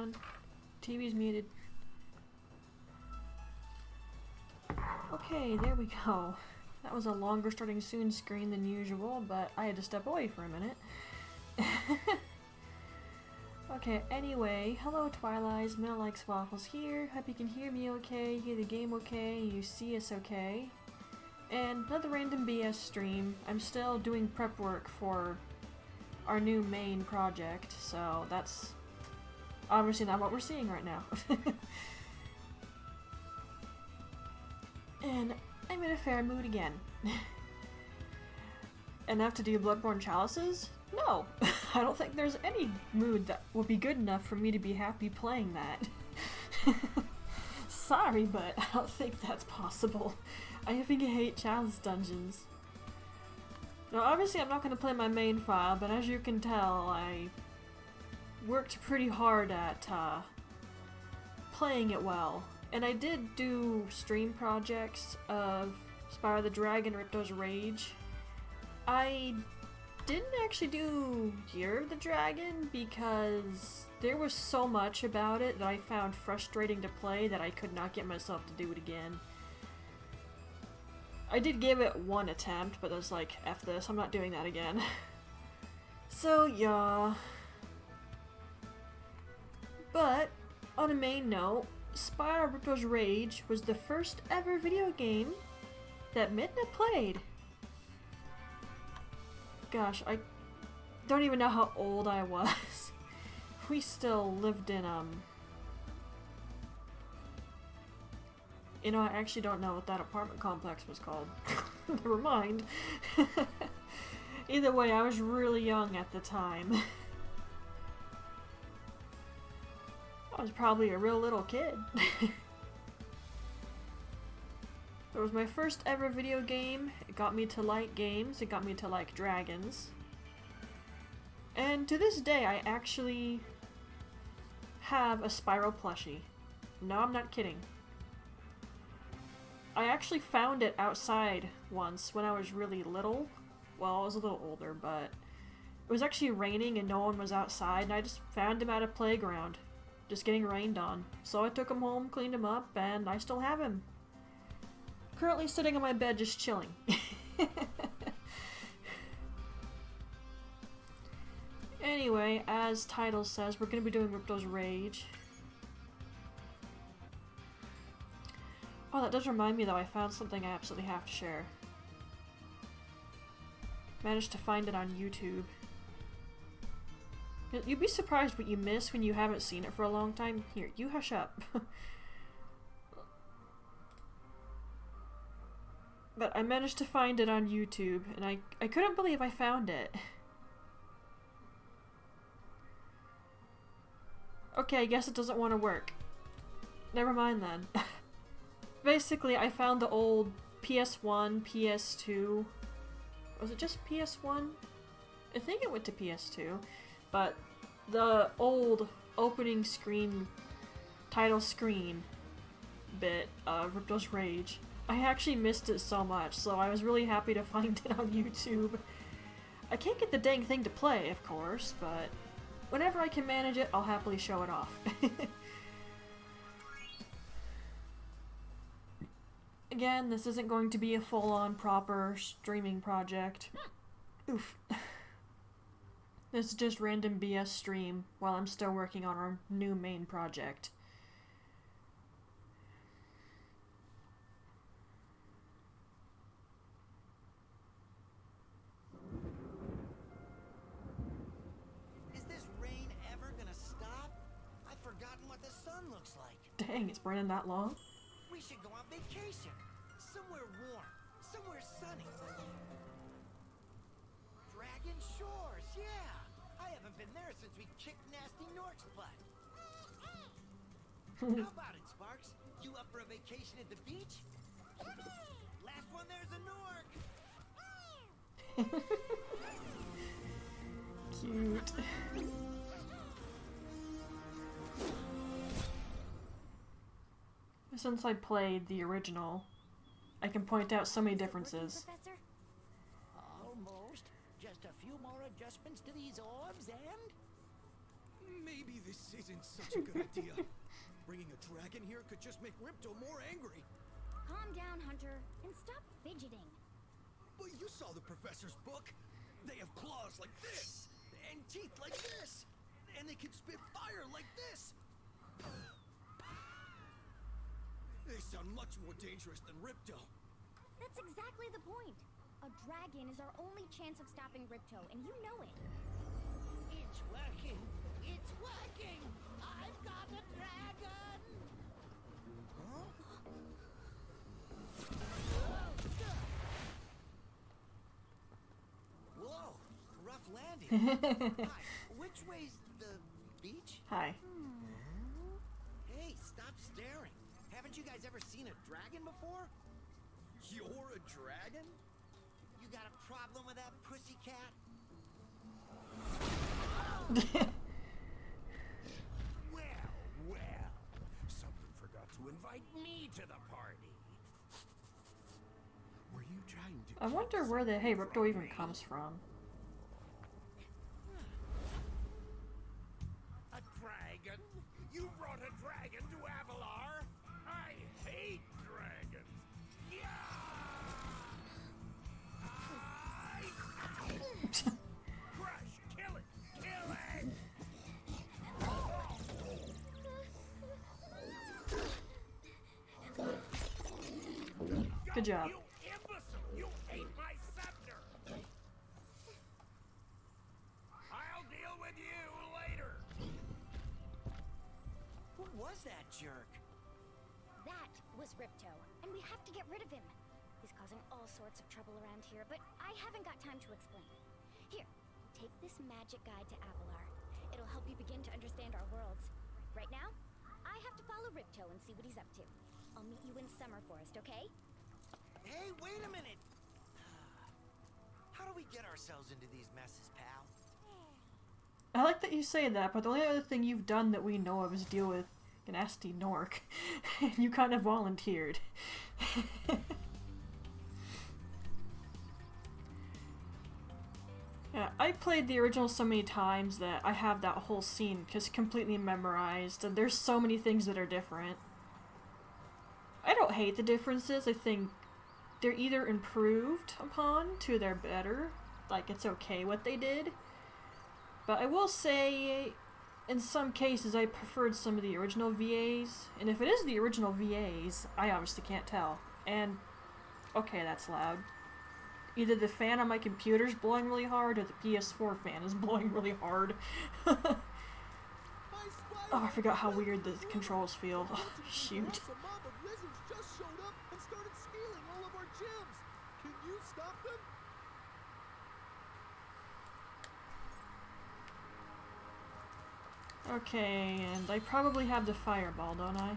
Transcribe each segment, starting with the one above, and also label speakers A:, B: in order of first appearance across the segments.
A: on. TV's muted. Okay, there we go. That was a longer starting soon screen than usual, but I had to step away for a minute. Okay, anyway, hello Twilight, Mel Likes Waffles here. Hope you can hear me okay, hear the game okay, you see us okay. And another random BS stream. I'm still doing prep work for our new main project, so that's obviously not what we're seeing right now. And I'm in a fair mood again. Enough to do Bloodborne Chalices? No! I don't think there's any mood that would be good enough for me to be happy playing that. Sorry, but I don't think that's possible. I think I hate chalice dungeons. Now obviously I'm not going to play my main file, but as you can tell, I worked pretty hard at playing it well. And I did do stream projects of Spyro the Dragon, Ripto's Rage. I didn't actually do Year of the Dragon because there was so much about it that I found frustrating to play that I could not get myself to do it again. I did give it one attempt, but I was like, F this, I'm not doing that again. So yeah. But, on a main note, Spyro Ripto's Rage was the first ever video game that Midna played. Gosh, I don't even know how old I was. We still lived in, you know, I actually don't know what that apartment complex was called. Never mind. Either way, I was really young at the time. I was probably a real little kid. It was my first ever video game. It got me to like games. It got me to like dragons. And to this day, I actually have a Spyro plushie. No, I'm not kidding. I actually found it outside once when I was really little. Well, I was a little older, but it was actually raining and no one was outside, and I just found him at a playground, just getting rained on. So I took him home, cleaned him up, and I still have him. Currently sitting on my bed just chilling. Anyway, as title says, we're going to be doing Ripto's Rage. Oh, that does remind me though, I found something I absolutely have to share. Managed to find it on YouTube. You'd be surprised what you miss when you haven't seen it for a long time. Here, you hush up. But I managed to find it on YouTube, and I couldn't believe I found it. Okay, I guess it doesn't want to work. Never mind then. Basically, I found the old PS1, PS2... Was it just PS1? I think it went to PS2. But the old opening screen, title screen bit of Ripto's Rage. I actually missed it so much, so I was really happy to find it on YouTube. I can't get the dang thing to play, of course, but whenever I can manage it, I'll happily show it off. Again, this isn't going to be a full-on proper streaming project. Oof. This is just random BS stream while I'm still working on our new main project. Dang, it's burning that long?
B: We should go on vacation. Somewhere warm. Somewhere sunny. Dragon Shores, yeah. I haven't been there since we kicked Nasty Nork's butt. How about it, Sparks? You up for a vacation at the beach? Last one there's a Nork.
A: Cute. Since I played the original, I can point out so many differences.
B: Professor? Almost. Just a few more adjustments to these orbs and...
C: Maybe this isn't such a good idea. Bringing a dragon here could just make Ripto more angry.
D: Calm down, Hunter, and stop fidgeting.
C: But you saw the professor's book. They have claws like this, and teeth like this, and they can spit fire like this. They sound much more dangerous than Ripto.
D: That's exactly the point. A dragon is our only chance of stopping Ripto, and you know it.
B: It's working! It's working! I've got a dragon!
C: Huh?
B: Whoa! Rough landing. Hi, which way's the beach?
A: Hi.
B: Hey, stop staring. Haven't you guys ever seen a dragon before?
C: You're a dragon?
B: You got a problem with that pussycat?
E: Well, someone forgot to invite me to the party. Were you trying to...
A: I wonder where the Hey Ripto even comes from.
E: A dragon? You brought a dragon to Avalar? I hate dragons. Yeah! Crush! Kill it! Kill it!
A: Good job.
E: You imbecile! You ate my scepter! I'll deal with you later!
B: Who was that jerk?
D: That was Ripto, and we have to get rid of him. He's causing all sorts of trouble around here, but I haven't got time to explain. Here, take this magic guide to Avalar. It'll help you begin to understand our worlds. Right now, I have to follow Ripto and see what he's up to. I'll meet you in Summer Forest, okay?
B: Hey, wait a minute! How do we get ourselves into these messes, pal?
A: I like that you say that, but the only other thing you've done that we know of is deal with a nasty Nork. You kind of volunteered. Yeah, I played the original so many times that I have that whole scene just completely memorized, and there's so many things that are different. I don't hate the differences. I think they're either improved upon to their better, like it's okay what they did. But I will say, in some cases, I preferred some of the original VAs, and if it is the original VAs, I obviously can't tell. And, okay, that's loud. Either the fan on my computer's blowing really hard, or the PS4 fan is blowing really hard. Oh, I forgot how weird the controls feel. Oh, shoot.
C: A mob of lizards just showed up and started stealing all of our gems. Can you stop them?
A: Okay, and I probably have the fireball, don't I?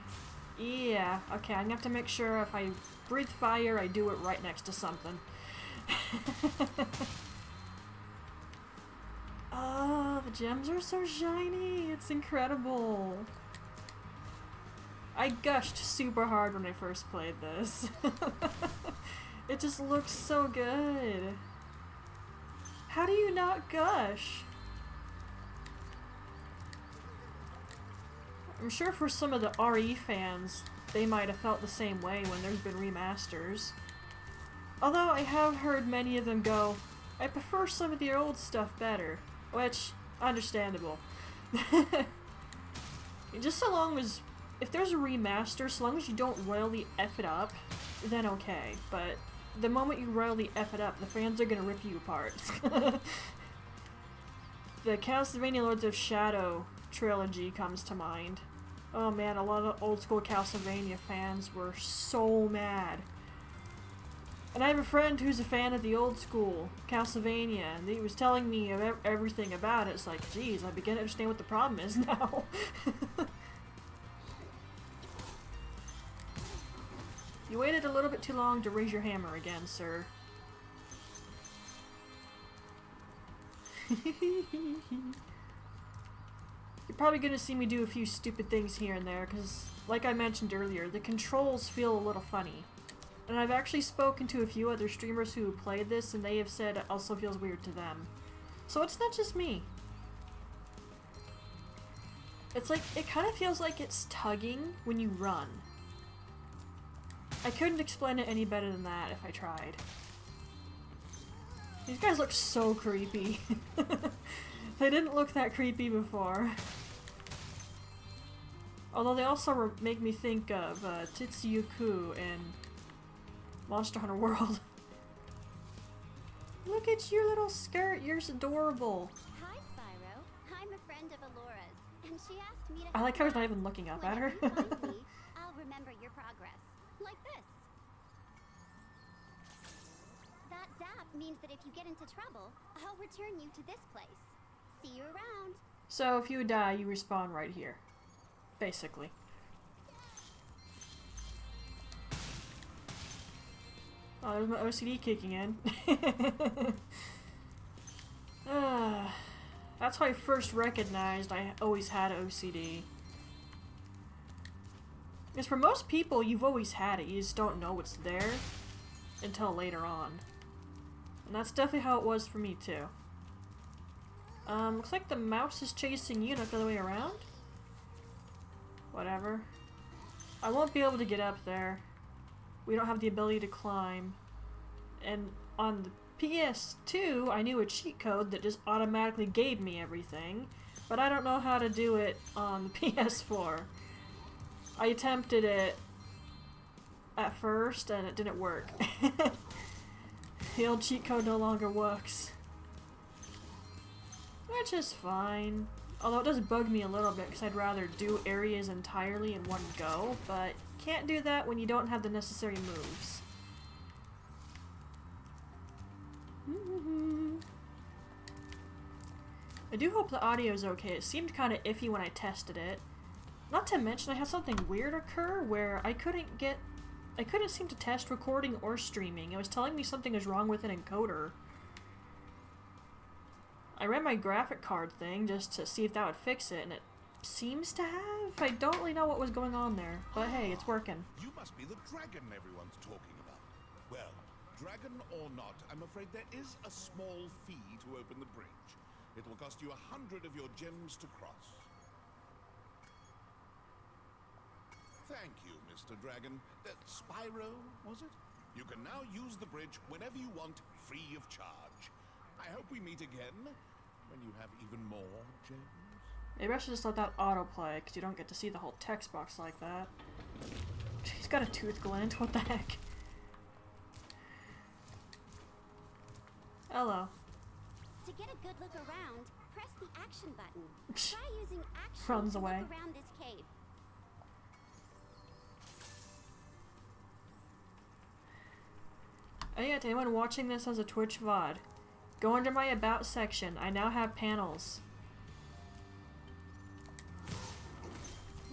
A: Yeah, okay, I'm gonna have to make sure if I breathe fire, I do it right next to something. Oh, the gems are so shiny, it's incredible. I gushed super hard when I first played this. It just looks so good. How do you not gush? I'm sure for some of the RE fans, they might have felt the same way when there's been remasters. Although I have heard many of them go, I prefer some of the old stuff better, which, understandable. Just so long as, if there's a remaster, so long as you don't royally F it up, then okay. But the moment you royally F it up, the fans are gonna rip you apart. The Castlevania Lords of Shadow trilogy comes to mind. Oh man, a lot of old school Castlevania fans were so mad. And I have a friend who's a fan of the old school Castlevania, and he was telling me everything about it. It's like, geez, I begin to understand what the problem is now. You waited a little bit too long to raise your hammer again, sir. You're probably going to see me do a few stupid things here and there, because, like I mentioned earlier, the controls feel a little funny. And I've actually spoken to a few other streamers who played this, and they have said it also feels weird to them. So it's not just me. It's like, it kind of feels like it's tugging when you run. I couldn't explain it any better than that if I tried. These guys look so creepy. They didn't look that creepy before. Although they also make me think of Titsuyuku in Monster Hunter World. Look at your little skirt, you're adorable.
D: Hi, Spyro. I'm a friend of Alora's, and she asked me to
A: I like how he's not even looking up at her.
D: Whenever you find me, I'll remember your progress. Like this. That zap means that if you get into trouble, I'll return you to this place. See you around.
A: So if you die, you respawn right here. Basically. Oh, there's my OCD kicking in. That's how I first recognized I always had OCD. Because for most people, you've always had it. You just don't know it's there until later on. And that's definitely how it was for me, too. Looks like the mouse is chasing you, not the other way around. Whatever. I won't be able to get up there. We don't have the ability to climb. And on the PS2, I knew a cheat code that just automatically gave me everything. But I don't know how to do it on the PS4. I attempted it at first and it didn't work. The old cheat code no longer works. Which is fine. Although it does bug me a little bit because I'd rather do areas entirely in one go, but can't do that when you don't have the necessary moves. I do hope the audio is okay. It seemed kind of iffy when I tested it. Not to mention I had something weird occur where I couldn't seem to test recording or streaming. It was telling me something was wrong with an encoder. I ran my graphic card thing just to see if that would fix it, and it seems to have. I don't really know what was going on there, but hey, it's working.
E: You must be the dragon everyone's talking about. Well, dragon or not, I'm afraid there is a small fee to open the bridge. It will cost you 100 of your gems to cross. Thank you, Mr. Dragon. Spyro, was it? You can now use the bridge whenever you want, free of charge. I hope we meet again when you have even more gems.
A: Maybe I should just let that autoplay, because you don't get to see the whole text box like that. He's got a tooth glint, what the heck? Hello.
D: To get a good look around, press the action button. Try using action
A: Runs
D: to
A: away.
D: look around this cave.
A: Oh yeah, to anyone watching this as a Twitch VOD, go under my About section. I now have panels.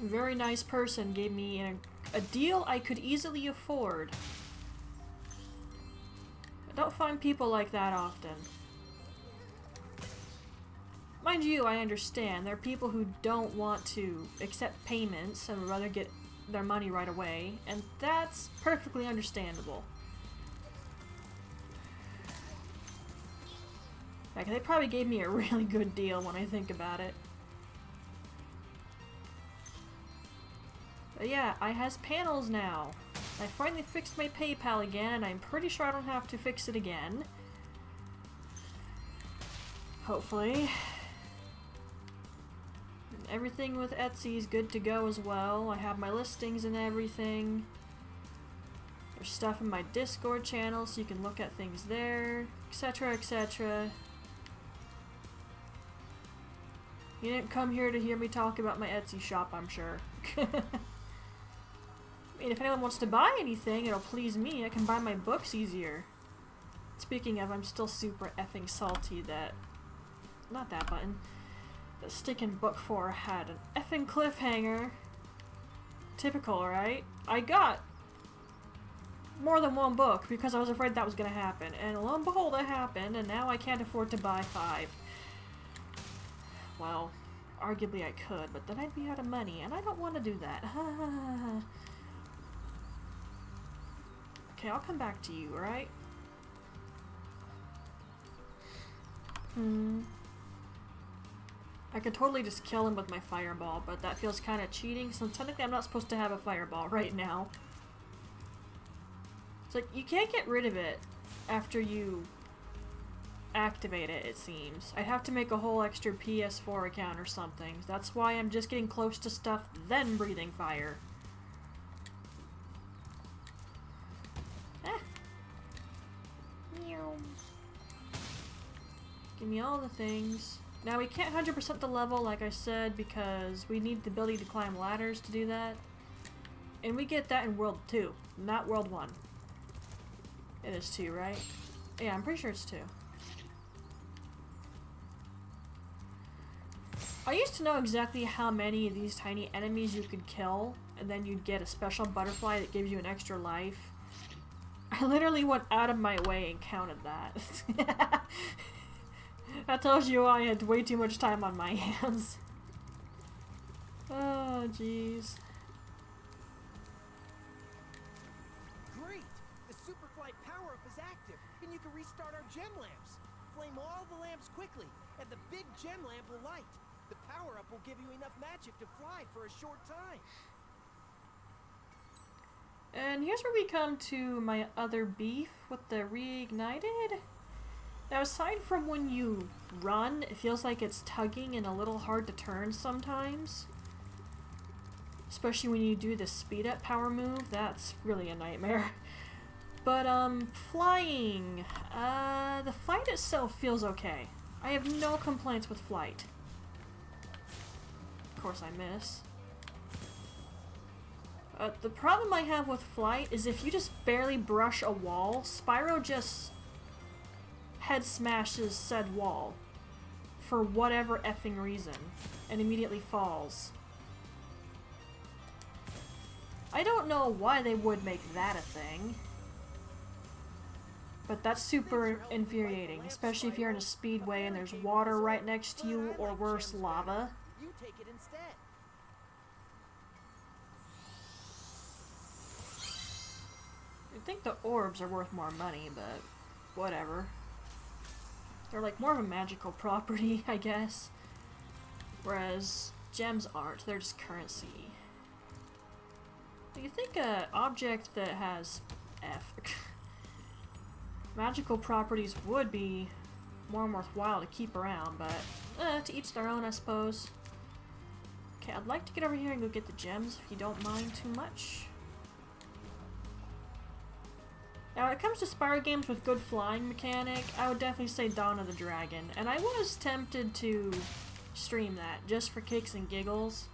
A: A very nice person gave me a deal I could easily afford. I don't find people like that often. Mind you, I understand. There are people who don't want to accept payments and would rather get their money right away, and that's perfectly understandable. Like, they probably gave me a really good deal when I think about it. But yeah, I has panels now. I finally fixed my PayPal again, and I'm pretty sure I don't have to fix it again. Hopefully. And everything with Etsy is good to go as well. I have my listings and everything. There's stuff in my Discord channel, so you can look at things there, etc., etc. You didn't come here to hear me talk about my Etsy shop, I'm sure. I mean, if anyone wants to buy anything, it'll please me. I can buy my books easier. Speaking of, I'm still super effing salty that... Not that button. The Stick in Book 4 had an effing cliffhanger. Typical, right? I got more than one book because I was afraid that was gonna happen. And lo and behold, it happened, and now I can't afford to buy 5. Well, arguably I could, but then I'd be out of money, and I don't want to do that. Okay, I'll come back to you, alright? I could totally just kill him with my fireball, but that feels kind of cheating, so technically I'm not supposed to have a fireball right now. It's like, you can't get rid of it after you activate it, it seems. I'd have to make a whole extra PS4 account or something. That's why I'm just getting close to stuff, then breathing fire. Give me all the things. Now we can't 100% the level, like I said, because we need the ability to climb ladders to do that. And we get that in World 2, not World 1. It is 2, right? Yeah, I'm pretty sure it's 2. I used to know exactly how many of these tiny enemies you could kill, and then you'd get a special butterfly that gives you an extra life. I literally went out of my way and counted that. That tells you I had way too much time on my hands. Oh, jeez.
C: Great! The Superflight power-up is active, and you can restart our gem lamps. Flame all the lamps quickly, and the big gem lamp will light. The power-up will give you enough magic to fly for a short time.
A: And here's where we come to my other beef with the Reignited. Now, aside from when you run, it feels like it's tugging and a little hard to turn sometimes. Especially when you do the speed up power move, that's really a nightmare. But, flying. The flight itself feels okay. I have no complaints with flight. Of course I miss. The problem I have with flight is if you just barely brush a wall, Spyro just head smashes said wall for whatever effing reason and immediately falls. I don't know why they would make that a thing, but that's super infuriating, especially if you're in a speedway and there's water right next to you, or worse, lava.
C: You take it instead.
A: You'd think the orbs are worth more money, but whatever. They're like more of a magical property, I guess. Whereas gems aren't, they're just currency. You think an object that has magical properties would be more worthwhile to keep around, but to each their own, I suppose. Okay, I'd like to get over here and go get the gems, if you don't mind too much. Now, when it comes to Spyro games with good flying mechanic, I would definitely say Dawn of the Dragon, and I was tempted to stream that, just for kicks and giggles.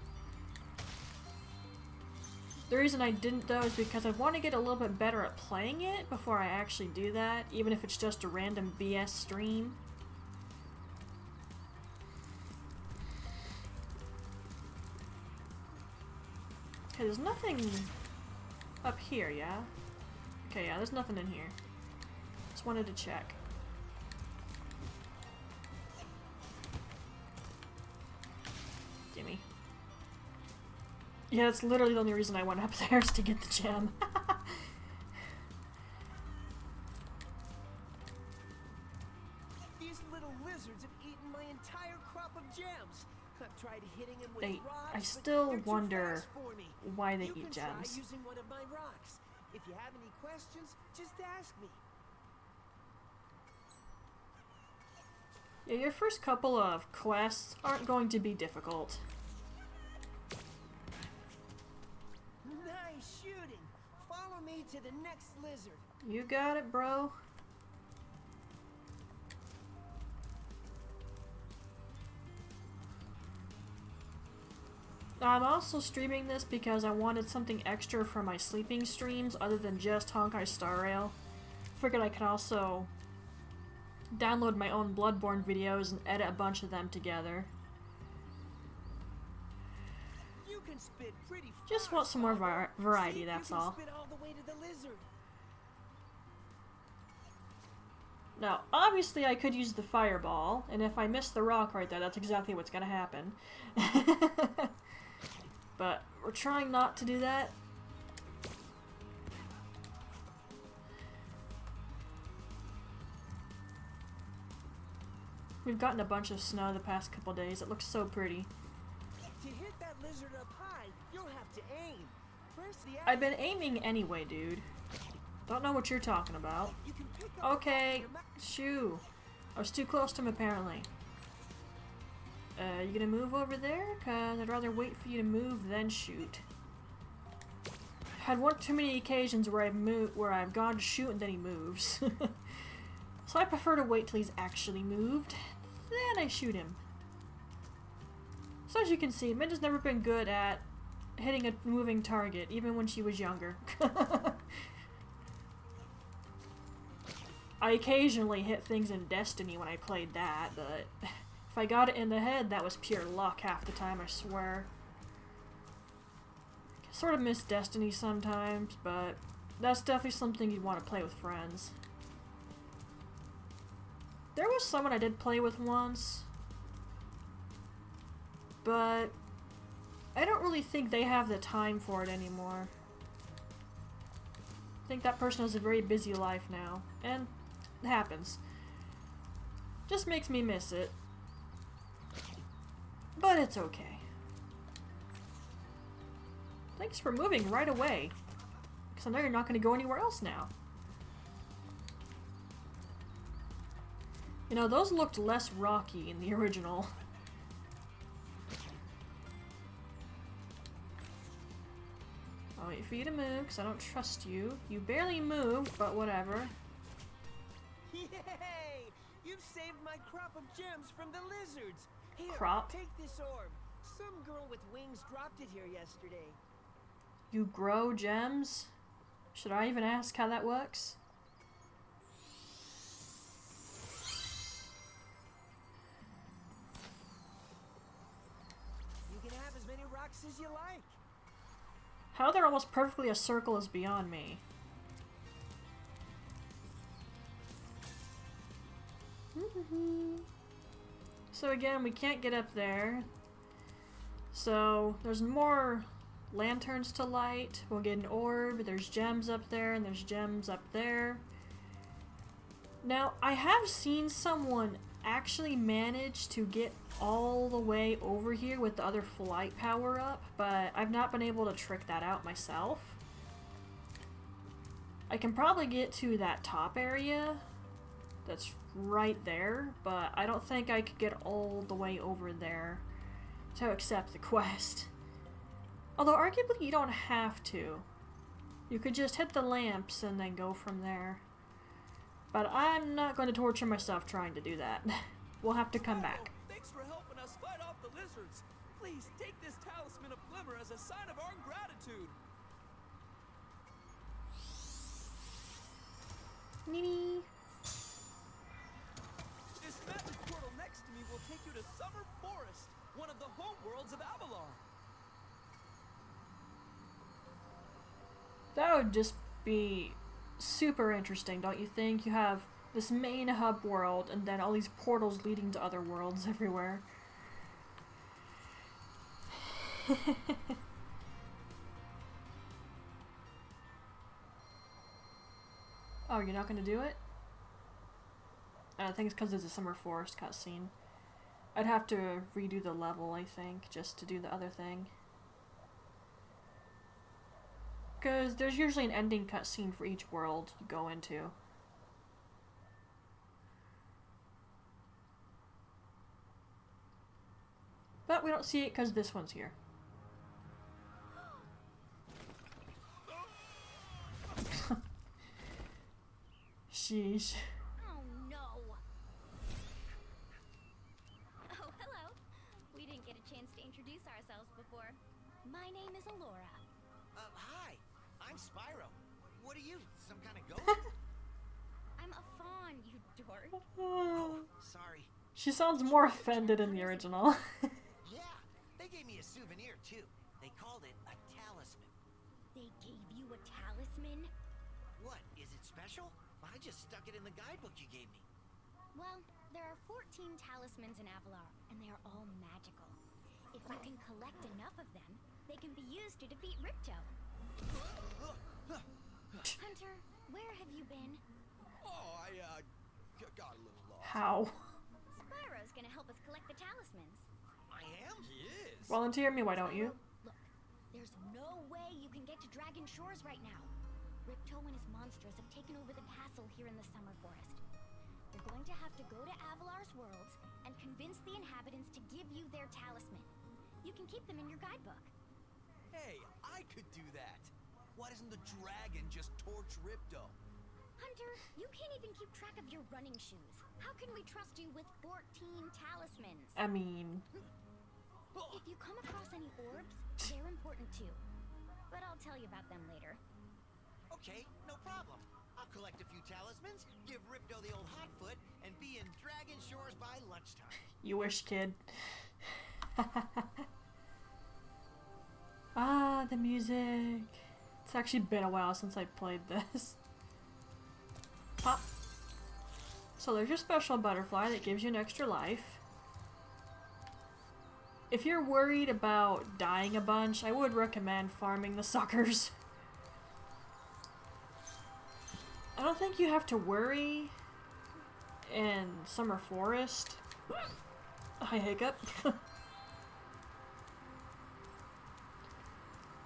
A: The reason I didn't, though, is because I want to get a little bit better at playing it before I actually do that, even if it's just a random BS stream. Okay, there's nothing up here, yeah? Okay, yeah, there's nothing in here. Just wanted to check. Gimme. Yeah, that's literally the only reason I went up there is to get the gem.
C: These little lizards have eaten my entire crop of gems. I've tried hitting them with rocks,
A: I
C: but
A: still
C: they're too
A: wonder
C: fast for me.
A: why they
C: You
A: eat
C: can
A: gems.
C: try using one of my rocks. If you have any questions, just ask me.
A: Yeah, your first couple of quests aren't going to be difficult.
C: Nice shooting. Follow me to the next lizard.
A: You got it, bro. I'm also streaming this because I wanted something extra for my sleeping streams other than just Honkai Star Rail. Figured I could also download my own Bloodborne videos and edit a bunch of them together.
C: You can spit pretty
A: Just
C: fast,
A: want some more
C: Spyro.
A: variety,
C: See if
A: that's
C: you can
A: all.
C: Spit all the way to the lizard.
A: Now, obviously I could use the fireball, and if I miss the rock right there, that's exactly what's gonna happen. But we're trying not to do that. We've gotten a bunch of snow the past couple days. It looks so pretty.
C: To hit that lizard up high, you'll have to aim. Press the
A: I've been aiming anyway, dude. Don't know what you're talking about.
C: You can pick up
A: Okay, shoo. I was too close to him apparently. You gonna move over there? Cause I'd rather wait for you to move than shoot. Had one too many occasions where I've gone to shoot and then he moves. So I prefer to wait till he's actually moved, then I shoot him. So as you can see, Minda's never been good at hitting a moving target, even when she was younger. I occasionally hit things in Destiny when I played that, but if I got it in the head, that was pure luck half the time, I swear. Sort of miss Destiny sometimes, but that's definitely something you'd want to play with friends. There was someone I did play with once, but I don't really think they have the time for it anymore. I think that person has a very busy life now, and it happens. Just makes me miss it. But it's okay. Thanks for moving right away, because I know you're not going to go anywhere else now. You know, those looked less rocky in the original. I'll wait for you to move, because I don't trust you. You barely moved, but whatever.
C: Yay! You've saved my crop of gems from the lizards. Here,
A: Crop?
C: take this orb. Some girl with wings dropped it here yesterday.
A: You grow gems? Should I even ask how that works?
C: You can have as many rocks as you like.
A: How they're almost perfectly a circle is beyond me. So again, we can't get up there. So there's more lanterns to light. We'll get an orb. There's gems up there and there's gems up there. Now, I have seen someone actually manage to get all the way over here with the other flight power up, but I've not been able to trick that out myself. I can probably get to that top area that's right there, but I don't think I could get all the way over there to accept the quest. Although arguably you don't have to. You could just hit the lamps and then go from there. But I'm not going to torture myself trying to do that. We'll have to come back.
F: Thanks for helping us fight off the lizards. Please take this talisman of glimmer as a sign of our gratitude.
A: Nini.
F: This magic portal next to me will take you to Summer Forest, one of the home worlds of Avalar.
A: That would just be super interesting, don't you think? You have this main hub world and then all these portals leading to other worlds everywhere. Oh, you're not gonna do it? I think it's because there's a Summer Forest cutscene. I'd have to redo the level, I think, just to do the other thing. Because there's usually an ending cutscene for each world you go into. But we don't see it because this one's here. Sheesh.
D: Oh no! Oh, hello. We didn't get a chance to introduce ourselves before. My name is Alora.
B: Hi, I'm Spyro. What are you, some kind of ghost?
D: I'm a fawn, you dork.
B: Oh, sorry.
A: She sounds more offended in the original.
B: Yeah, they gave me a souvenir too. They called it a talisman.
D: They gave you a talisman?
B: What, is it special? I just stuck it in the guidebook you gave me.
D: Well, there are 14 talismans in Avalar, and they are all magical. If you can collect enough of them, they can be used to defeat Ripto. Hunter, where have you been?
F: Oh, I got a little lost.
A: How?
D: Spyro gonna help us collect the talismans.
B: I am?
F: He is.
A: Volunteer me, why don't you?
D: Look, there's no way you can get to Dragon Shores right now. Ripto and his monsters have taken over the castle here in the Summer Forest. You're going to have to go to Avalar's worlds and convince the inhabitants to give you their talisman. You can keep them in your guidebook.
B: Hey, I could do that. Why doesn't the dragon just torch Ripto?
D: Hunter, you can't even keep track of your running shoes. How can we trust you with 14 talismans?
A: I mean,
D: If you come across any orbs, they're important too. But I'll tell you about them later.
B: Okay, no problem. I'll collect a few talismans, give Ripto the old hot foot, and be in Dragon Shores by lunchtime.
A: you wish, kid. Ah, the music. It's actually been a while since I played this. Pop. So there's your special butterfly that gives you an extra life. If you're worried about dying a bunch, I would recommend farming the suckers. I don't think you have to worry in Summer Forest. Hi, hiccup.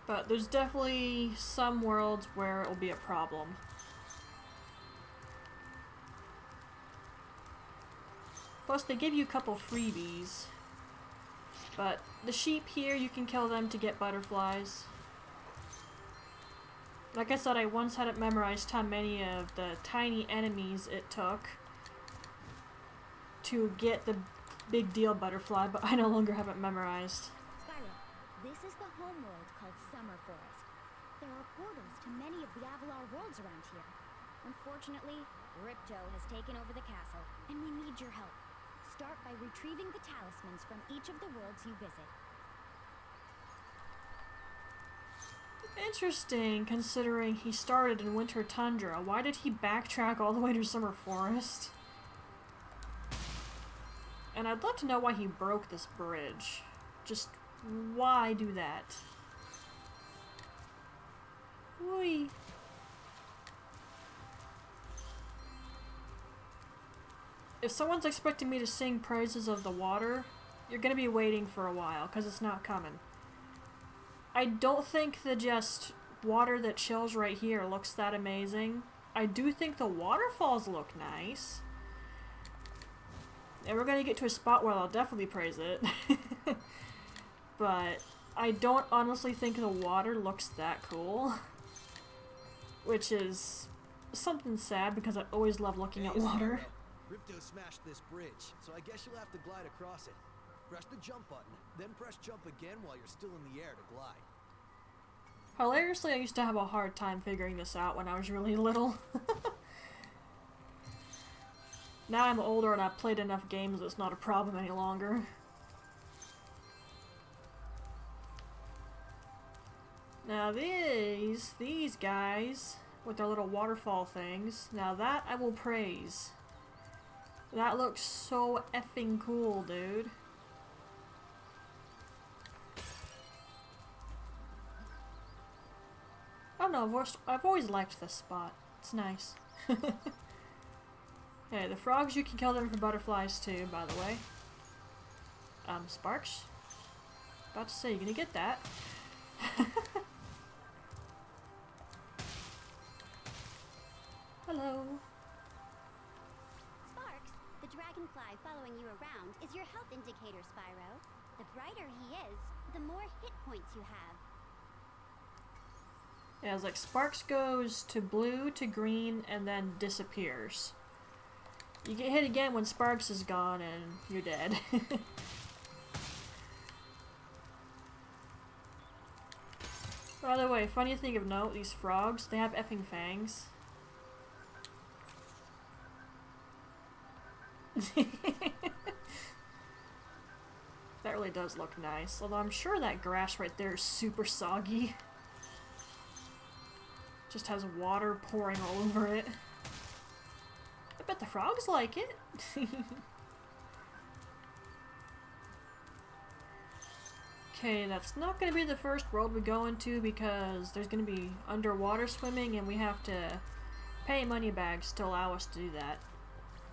A: But there's definitely some worlds where it will be a problem. Plus, they give you a couple freebies. But the sheep here, you can kill them to get butterflies. Like I said, I once had it memorized how many of the tiny enemies it took to get the big deal butterfly, but I no longer have it memorized.
D: Spyro, this is the homeworld called Summer Forest. There are portals to many of the Avalar worlds around here. Unfortunately, Ripto has taken over the castle, and we need your help. Start by retrieving the talismans from each of the worlds you visit.
A: Interesting, considering he started in Winter Tundra. Why did he backtrack all the way to Summer Forest? And I'd love to know why he broke this bridge. Just why do that? Whee! If someone's expecting me to sing praises of the water, you're gonna be waiting for a while, because it's not coming. I don't think the just water that chills right here looks that amazing. I do think the waterfalls look nice. And we're gonna get to a spot where I'll definitely praise it. But I don't honestly think the water looks that cool. Which is something sad because I always love looking at water.
C: Ripto smashed this bridge, so I guess you'll have to glide across it. Press the jump button, then press jump again while you're still in the air to glide.
A: Hilariously, I used to have a hard time figuring this out when I was really little. Now I'm older and I've played enough games that it's not a problem any longer. Now these guys with their little waterfall things, now that I will praise. That looks so effing cool, dude. I don't know, I've always liked this spot. It's nice. Hey, the frogs, you can kill them for butterflies too, by the way. Sparks? About to say, you're gonna get that. Hello.
D: Sparks, the dragonfly following you around, is your health indicator, Spyro. The brighter he is, the more hit points you have.
A: Yeah, it's like Sparks goes to blue to green and then disappears. You get hit again when Sparks is gone and you're dead. By the way, funny thing of note, these frogs, they have effing fangs. That really does look nice, although I'm sure that grass right there is super soggy. Just has water pouring all over it. I bet the frogs like it. Okay, that's not going to be the first world we go into because there's going to be underwater swimming and we have to pay money bags to allow us to do that.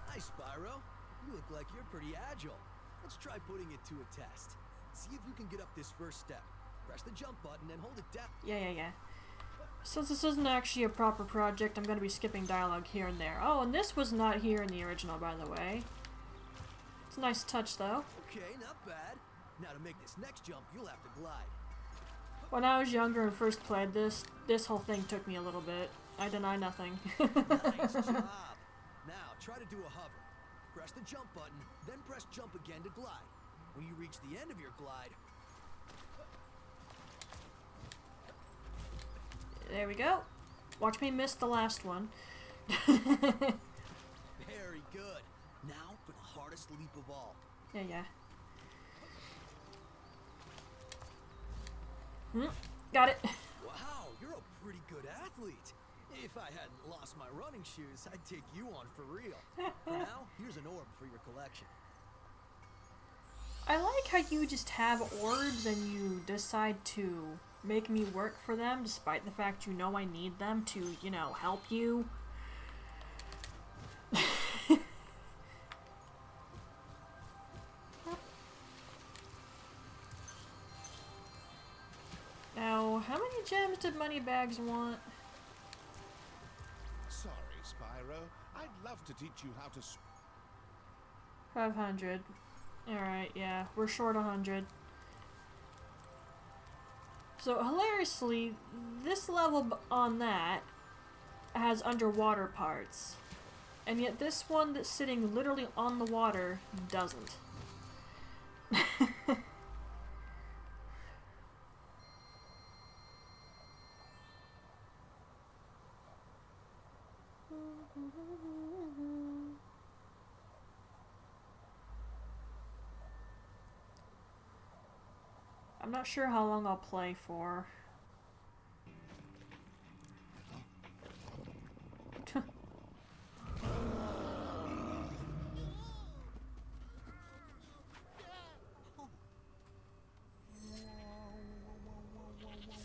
C: Hi, Spyro. You look like you're pretty agile. Let's try putting it to a test. See if you can get up this first step. Press the jump button and hold it down.
A: Yeah. Since this isn't actually a proper project, I'm gonna be skipping dialogue here and there. Oh, and this was not here in the original, by the way. It's a nice touch, though.
C: Okay, not bad. Now to make this next jump, you'll have to glide.
A: When I was younger and first played this whole thing took me a little bit. I deny nothing.
C: Nice job. Now try to do a hover. Press the jump button, then press jump again to glide. When you reach the end of your glide...
A: There we go. Watch me miss the last one.
C: Very good. Now for the hardest leap of all.
A: Yeah. Got it.
C: Wow, you're a pretty good athlete. If I hadn't lost my running shoes, I'd take you on for real. For now, here's an orb for your collection.
A: I like how you just have orbs and you decide to make me work for them despite the fact you know I need them to, you know, help you. Now, how many gems did Moneybags want?
E: Sorry, Spyro. I'd love to teach you how to...
A: 500. Alright, yeah, we're short 100. So, hilariously, this level on that has underwater parts. And yet this one that's sitting literally on the water doesn't. I'm not sure how long I'll play for.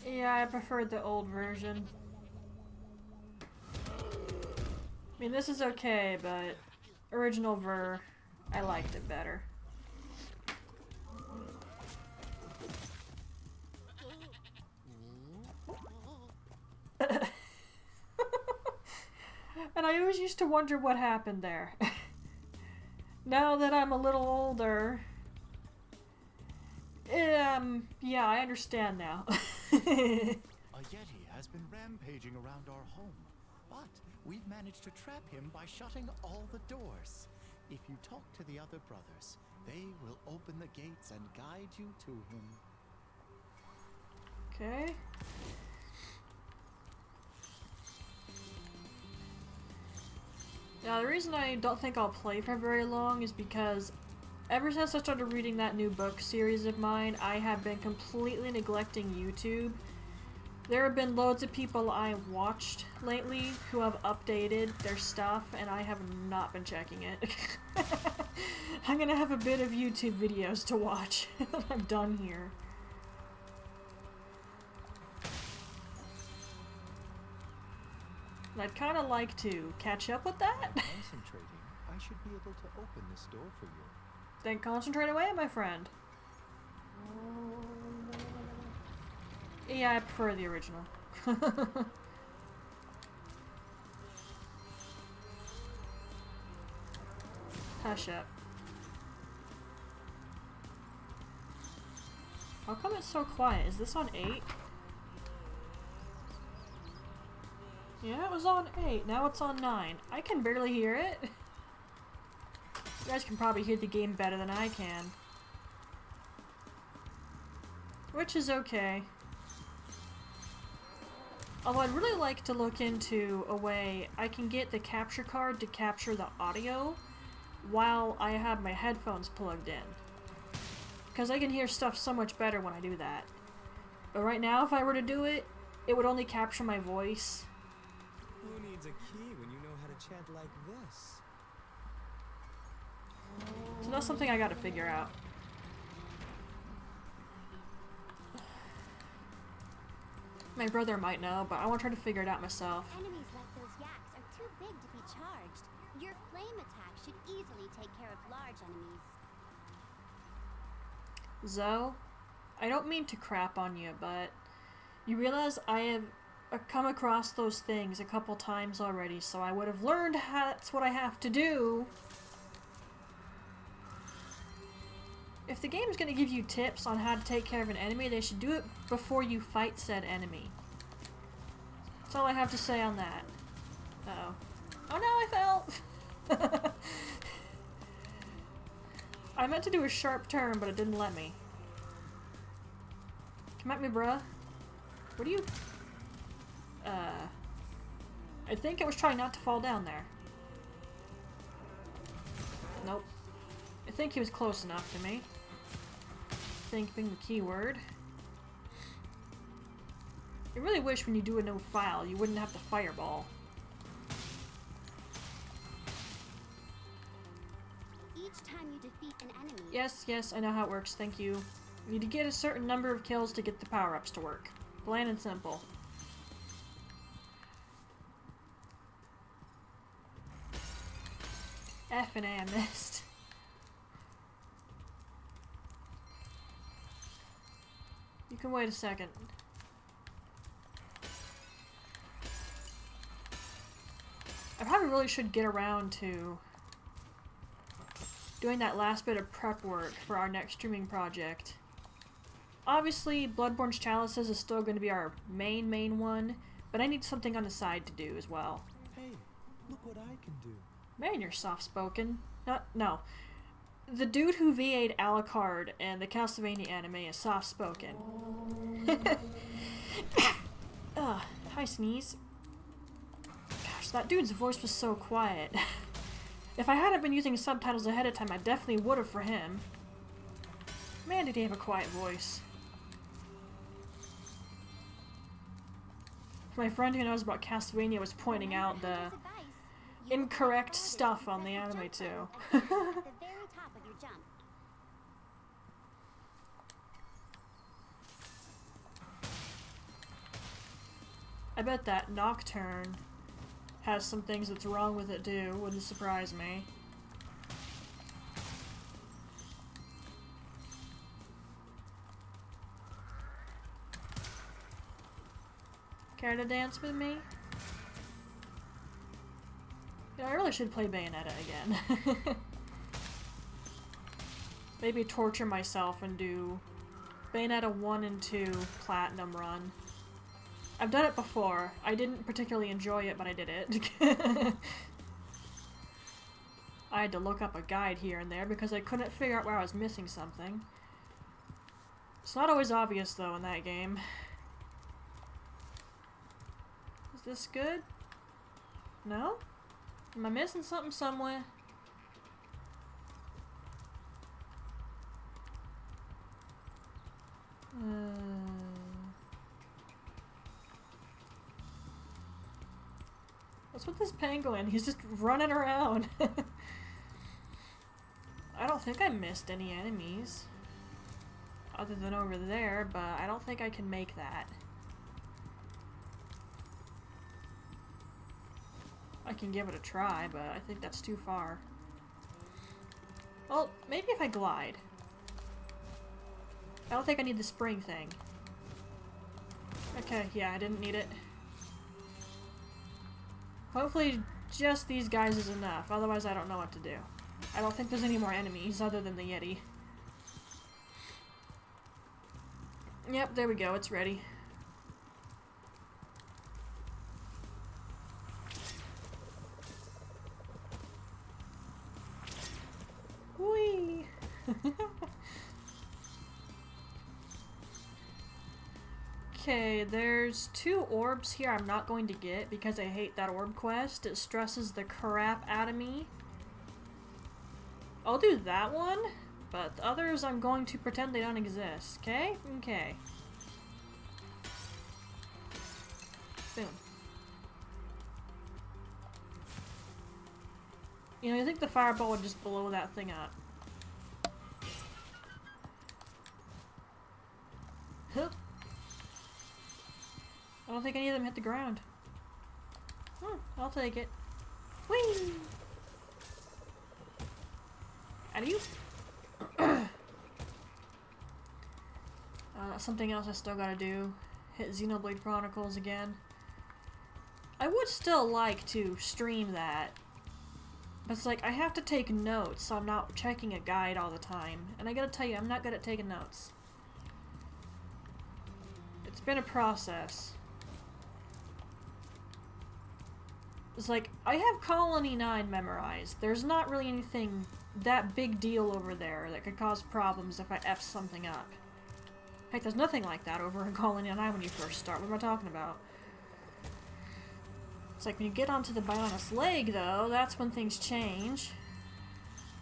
A: Yeah, I preferred the old version. I mean, this is okay, but original ver, I liked it better. And I always used to wonder what happened there. Now that I'm a little older, yeah, I understand now.
G: A Yeti has been rampaging around our home, but we've managed to trap him by shutting all the doors. If you talk to the other brothers, they will open the gates and guide you to him.
A: Okay. Now, the reason I don't think I'll play for very long is because ever since I started reading that new book series of mine, I have been completely neglecting YouTube. There have been loads of people I've watched lately who have updated their stuff, and I have not been checking it. I'm gonna have a bit of YouTube videos to watch when I'm done here. And I'd kind of like to catch up with that.
G: Concentrating, I should be able to open this door for you.
A: Then concentrate away, my friend. Yeah, I prefer the original. Hush up. How come it's so quiet? Is this on 8? Yeah, it was on 8. Now it's on 9. I can barely hear it. You guys can probably hear the game better than I can. Which is okay. Although I'd really like to look into a way I can get the capture card to capture the audio while I have my headphones plugged in. Because I can hear stuff so much better when I do that. But right now, if I were to do it, it would only capture my voice.
C: Who needs a key when you know how to chant like this?
A: So that's something I gotta figure out. My brother might know, but I want to try to figure it out myself.
D: Enemies like those yaks are too big to be charged. Your flame attack should easily take care of large enemies.
A: Zoe, I don't mean to crap on you, but you realize I have come across those things a couple times already, so I would have learned that's what I have to do. If the game's gonna give you tips on how to take care of an enemy, they should do it before you fight said enemy. That's all I have to say on that. Uh-oh. Oh no, I fell! I meant to do a sharp turn, but it didn't let me. Come at me, bruh. What are you... I think I was trying not to fall down there. Nope. I think he was close enough to me. Think being the keyword. I really wish when you do a no file, you wouldn't have to fireball.
D: Each time you defeat an enemy...
A: Yes, I know how it works, thank you. You need to get a certain number of kills to get the power-ups to work. Plain and simple. F and A, I missed. You can wait a second. I probably really should get around to doing that last bit of prep work for our next streaming project. Obviously, Bloodborne's Chalices is still going to be our main one, but I need something on the side to do as well.
F: Hey, look what I can do.
A: Man, you're soft-spoken. No. The dude who VA'd Alucard in the Castlevania anime is soft-spoken. Hi, Sneeze. Gosh, that dude's voice was so quiet. If I hadn't been using subtitles ahead of time, I definitely would have for him. Man, did he have a quiet voice. My friend who knows about Castlevania was pointing out the incorrect stuff on the anime too.
D: At the very top of your jump.
A: I bet that Nocturne has some things that's wrong with it too. Wouldn't surprise me. Care to dance with me? Yeah, I really should play Bayonetta again. Maybe torture myself and do Bayonetta 1 and 2 Platinum run. I've done it before. I didn't particularly enjoy it, but I did it. I had to look up a guide here and there because I couldn't figure out where I was missing something. It's not always obvious, though, in that game. Is this good? No? Am I missing something somewhere? What's with this penguin? He's just running around. I don't think I missed any enemies. Other than over there, but I don't think I can make that. I can give it a try, but I think that's too far. Well, maybe if I glide. I don't think I need the spring thing. Okay, yeah, I didn't need it. Hopefully just these guys is enough, otherwise I don't know what to do. I don't think there's any more enemies other than the Yeti. Yep, there we go, it's ready. Whee! Okay, there's 2 orbs here I'm not going to get because I hate that orb quest. It stresses the crap out of me. I'll do that one, but the others I'm going to pretend they don't exist, okay? Okay. Boom. You know, I think the fireball would just blow that thing up. Huh. I don't think any of them hit the ground. I'll take it. Whee! Out of you. Something else I still gotta do. Hit Xenoblade Chronicles again. I would still like to stream that. But it's like, I have to take notes, so I'm not checking a guide all the time. And I gotta tell you, I'm not good at taking notes. It's been a process. It's like, I have Colony 9 memorized. There's not really anything that big deal over there that could cause problems if I F something up. Heck, there's nothing like that over in Colony 9 when you first start. What am I talking about? It's like when you get onto the Bionis leg, though, that's when things change.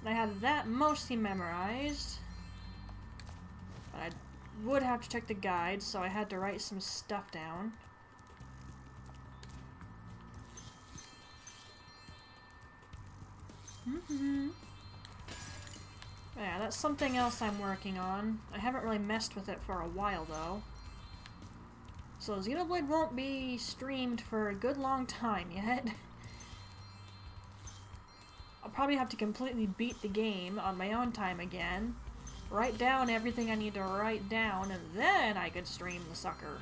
A: And I had that mostly memorized. But I would have to check the guide, so I had to write some stuff down. Yeah, that's something else I'm working on. I haven't really messed with it for a while, though. So Xenoblade won't be streamed for a good long time yet. I'll probably have to completely beat the game on my own time again. Write down everything I need to write down, and then I could stream the sucker.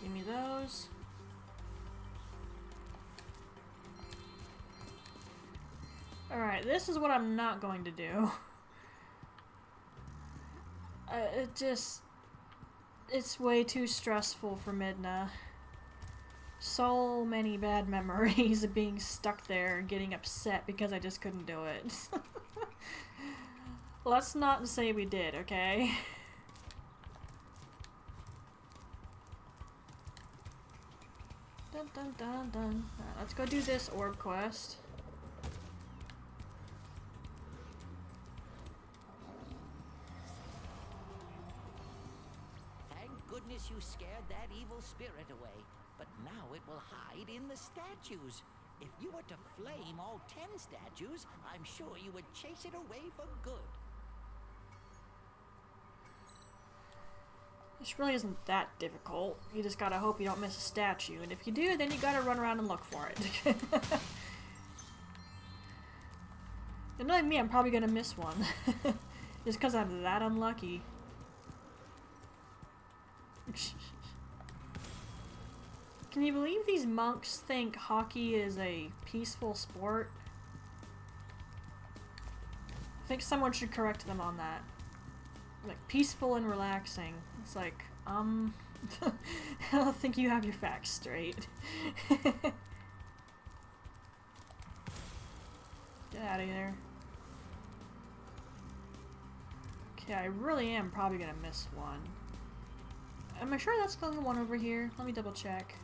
A: Give me those. Alright, this is what I'm not going to do. It's way too stressful for Midna. So many bad memories of being stuck there and getting upset because I just couldn't do it. Let's not say we did, okay? Dun dun dun dun. Alright, let's go do this orb quest.
H: Goodness you scared that evil spirit away, but now it will hide in the statues. If you were to flame all 10 statues, I'm sure you would chase it away for good.
A: This really isn't that difficult. You just gotta hope you don't miss a statue, and if you do, then you gotta run around and look for it. And knowing me, I'm probably gonna miss one. Just because I'm that unlucky. Can you believe these monks think hockey is a peaceful sport? I think someone should correct them on that. Like, peaceful and relaxing. It's like, I don't think you have your facts straight. Get out of here. Okay, I really am probably gonna miss one. Am I sure that's the one over here? Let me double check.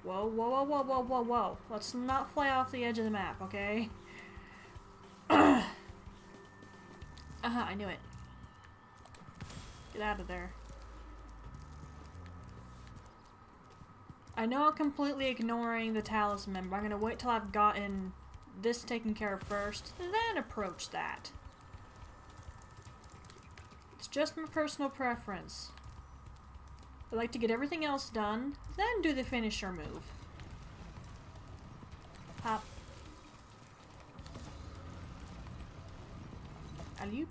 A: Whoa, whoa, whoa, whoa, whoa, whoa, whoa. Let's not fly off the edge of the map, okay? I knew it. Get out of there. I know I'm completely ignoring the talisman, but I'm gonna wait till I've gotten this taken care of first, then approach that. It's just my personal preference. I like to get everything else done, then do the finisher move. Hop. Alley-oop.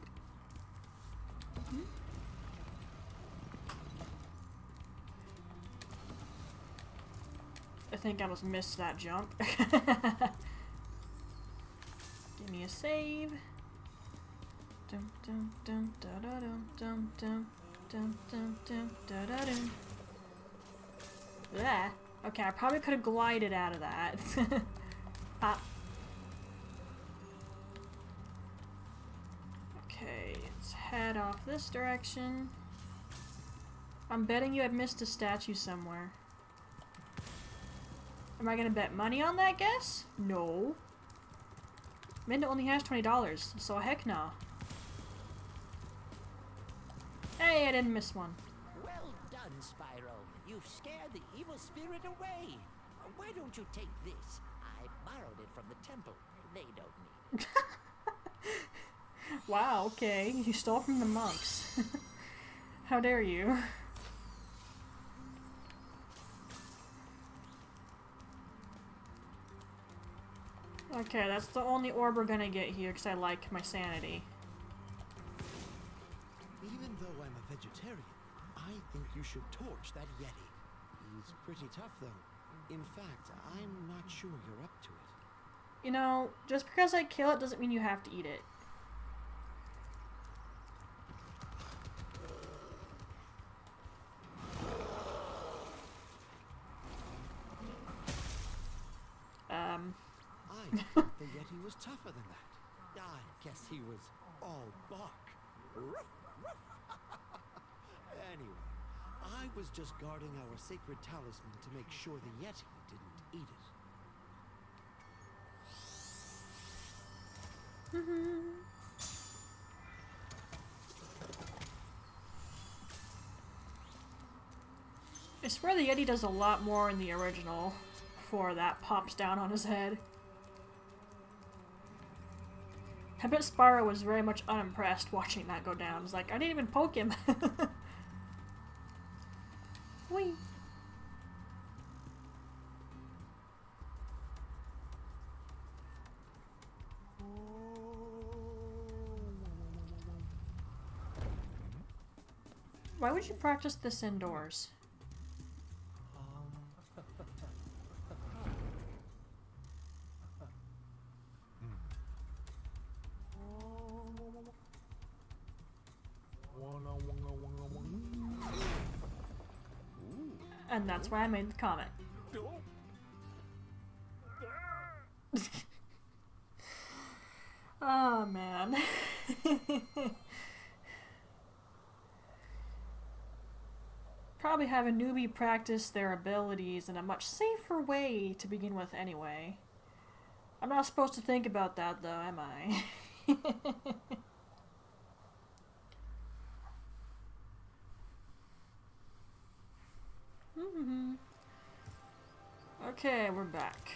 A: I think I almost missed that jump. Give me a save. Dum dum dum da da dum dum dum. Dun, dun, dun, dun, dun, dun. Blah. Okay, I probably could have glided out of that. Pop. Okay, let's head off this direction. I'm betting you have missed a statue somewhere. Am I gonna bet money on that guess? No. Minda only has $20, so heck no. Hey, I didn't miss one.
H: Well done, Spyro. You've scared the evil spirit away. Why don't you take this? I borrowed it from the temple. They don't need it.
A: Wow, okay. You stole from the monks. How dare you? Okay, that's the only orb we're gonna get here because I like my sanity.
C: Even though I'm a vegetarian, I think you should torch that Yeti. He's pretty tough, though. In fact, I'm not sure you're up to it.
A: You know, just because I kill it doesn't mean you have to eat it.
C: I thought the Yeti was tougher than that. I guess he was all bark. Ruff, ruff. Anyway, I was just guarding our sacred talisman to make sure the Yeti didn't eat it.
A: I swear the Yeti does a lot more in the original before that pops down on his head. I bet Spyro was very much unimpressed watching that go down. He's like, I didn't even poke him. Whee! Why would you practice this indoors? And that's why I made the comment. Oh man. Probably have a newbie practice their abilities in a much safer way to begin with anyway. I'm not supposed to think about that though, am I? Okay, we're back.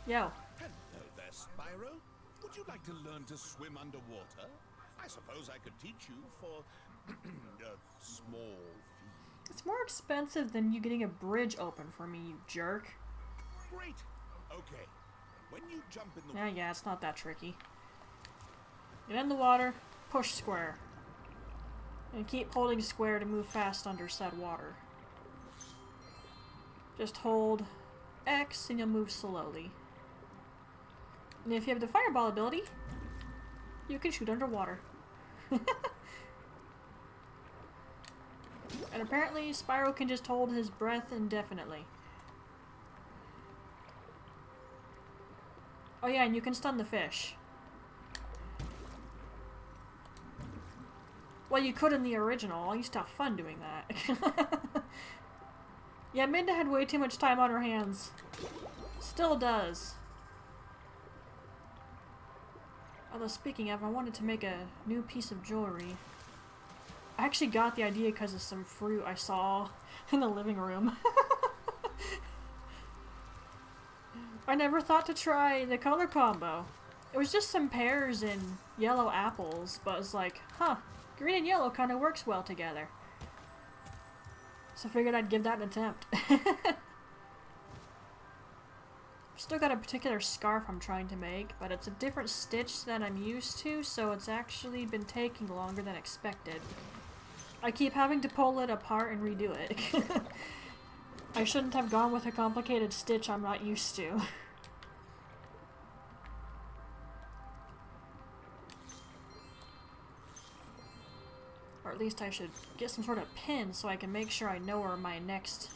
A: Yo.
E: Hello there, Spyro. Would you like to learn to swim underwater? I suppose I could teach you for a small fee.
A: It's more expensive than you getting a bridge open for me, you jerk.
E: Great. Okay. When you jump in the
A: Yeah, it's not that tricky. Get in the water, push square. And keep holding square to move fast under said water. Just hold X and you'll move slowly. And if you have the fireball ability, you can shoot underwater. And apparently Spyro can just hold his breath indefinitely. Oh yeah, and you can stun the fish. Well, you could in the original. I used to have fun doing that. Yeah, Midna had way too much time on her hands. Still does. Although speaking of, I wanted to make a new piece of jewelry. I actually got the idea because of some fruit I saw in the living room. I never thought to try the color combo. It was just some pears and yellow apples, but it's like, huh, green and yellow kind of works well together. So I figured I'd give that an attempt. Still got a particular scarf I'm trying to make, but it's a different stitch than I'm used to, so it's actually been taking longer than expected. I keep having to pull it apart and redo it. I shouldn't have gone with a complicated stitch I'm not used to. Or at least I should get some sort of pin so I can make sure I know where my next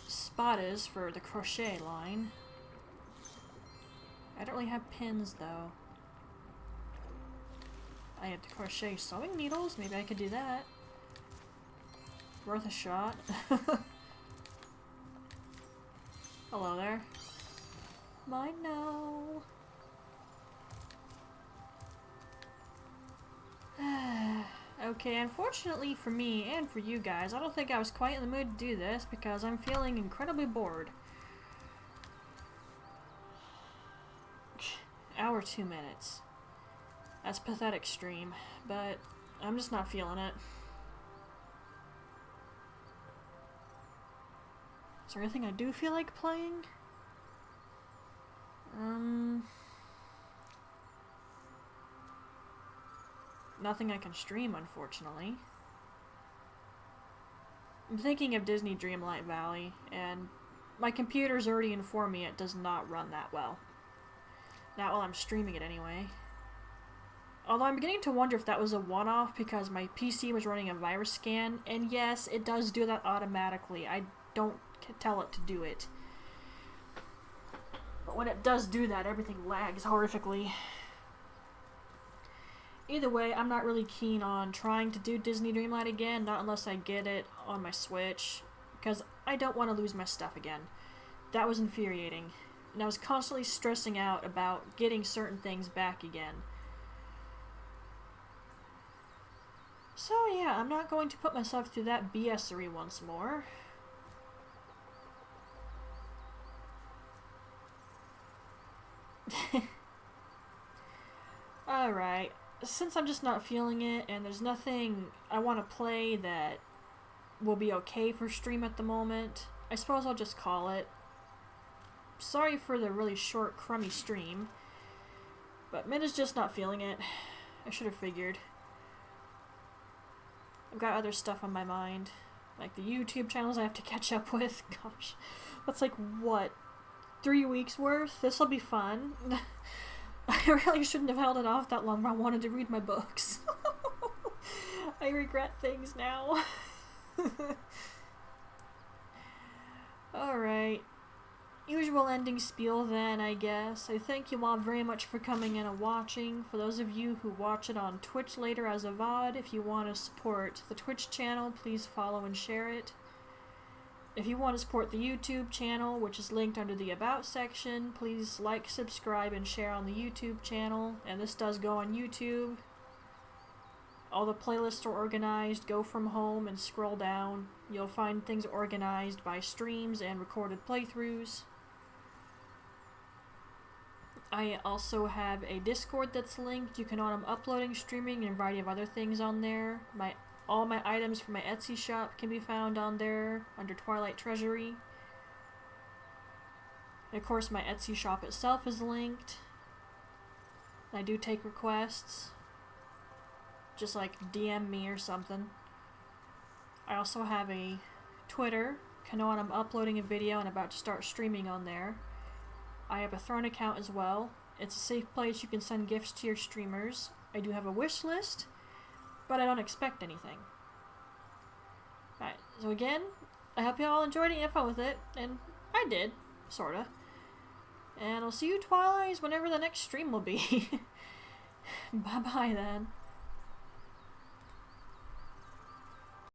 A: spot is for the crochet line. I don't really have pins though. I have to crochet sewing needles, maybe I could do that. Worth a shot. Hello there. Mine now. Okay, unfortunately for me and for you guys, I don't think I was quite in the mood to do this because I'm feeling incredibly bored. Hour 2 minutes. That's pathetic stream, but I'm just not feeling it. Is there anything I do feel like playing? Nothing I can stream, unfortunately. I'm thinking of Disney Dreamlight Valley, and my computer's already informed me it does not run that well. Not while I'm streaming it, anyway. Although I'm beginning to wonder if that was a one-off because my PC was running a virus scan, and yes, it does do that automatically. I don't tell it to do it. But when it does do that, everything lags horrifically. Either way, I'm not really keen on trying to do Disney Dreamlight again, not unless I get it on my Switch, because I don't want to lose my stuff again. That was infuriating, and I was constantly stressing out about getting certain things back again. So yeah, I'm not going to put myself through that BS-ery once more. Alright, since I'm just not feeling it, and there's nothing I want to play that will be okay for stream at the moment, I suppose I'll just call it. Sorry for the really short, crummy stream, but Min is just not feeling it. I should have figured. I've got other stuff on my mind, like the YouTube channels I have to catch up with. Gosh, that's like, what, 3 weeks worth? This'll be fun. I really shouldn't have held it off that long, but I wanted to read my books. I regret things now. Alright. Usual ending spiel then, I guess. I thank you all very much for coming in and watching. For those of you who watch it on Twitch later as a VOD, if you want to support the Twitch channel, please follow and share it. If you want to support the YouTube channel, which is linked under the About section, please like, subscribe, and share on the YouTube channel. And this does go on YouTube. All the playlists are organized. Go from home and scroll down. You'll find things organized by streams and recorded playthroughs. I also have a Discord that's linked. You can know I'm uploading, streaming, and a variety of other things on there. All my items from my Etsy shop can be found on there under Twilight Treasury. And of course, my Etsy shop itself is linked. I do take requests. Just like DM me or something. I also have a Twitter. Can know when I'm uploading a video and about to start streaming on there. I have a Throne account as well. It's a safe place you can send gifts to your streamers. I do have a wish list, but I don't expect anything. Alright, so again, I hope you all enjoyed it and had fun with it, and I did, sorta. And I'll see you Twilights whenever the next stream will be. Bye-bye then.